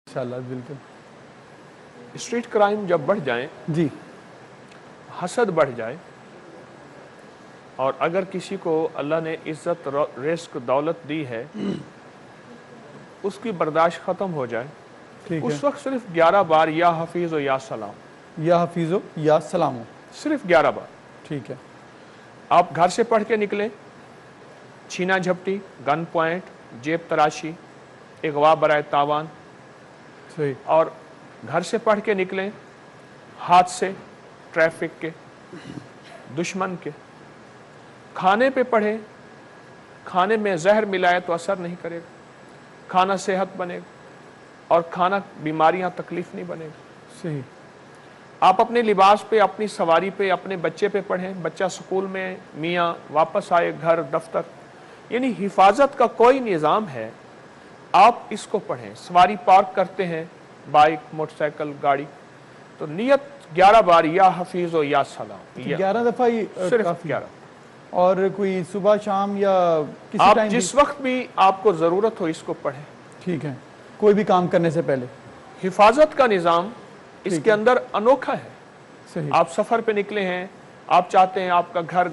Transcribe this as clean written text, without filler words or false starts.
इंशाल्लाह बिल्कुल। Street crime जब बढ़ जाए जी। हसद बढ़ जाए और अगर किसी को अल्लाह ने इज्जत रिस्क दौलत दी है उसकी बर्दाश्त ख़त्म हो जाए ठीक है। उस वक्त सिर्फ 11 बार या हफीज़ हो या सलाम, या हफीज़ो या सलामो, सिर्फ 11 बार। ठीक है। आप घर से पढ़ के निकले, छीना झपटी, गन पॉइंट, जेब तराशी, अगवा बराए तावान, सही। और घर से पढ़ के निकलें हादसे ट्रैफिक के, दुश्मन के। खाने पे पढ़े, खाने में जहर मिलाए तो असर नहीं करेगा, खाना सेहत बनेगा और खाना बीमारियां तकलीफ नहीं बनेगा। सही। आप अपने लिबास पे, अपनी सवारी पे, अपने बच्चे पे पढ़ें, बच्चा स्कूल में मियाँ वापस आए घर दफ्तर, यानी हिफाजत का कोई निज़ाम है, आप इसको पढ़ें। सवारी पार्क करते हैं, बाइक मोटरसाइकिल गाड़ी, तो नियत 11 बार या हफीज़ हो या सलाम, 11 दफ़ा ही सिर्फ काफी। 11। और कोई सुबह शाम या किसी आप टाइम जिस वक्त भी आपको ज़रूरत हो इसको पढ़ें। ठीक है, कोई भी काम करने से पहले। हिफाजत का निज़ाम इसके अंदर अनोखा है। सही। आप सफ़र पे निकले हैं, आप चाहते हैं आपका घर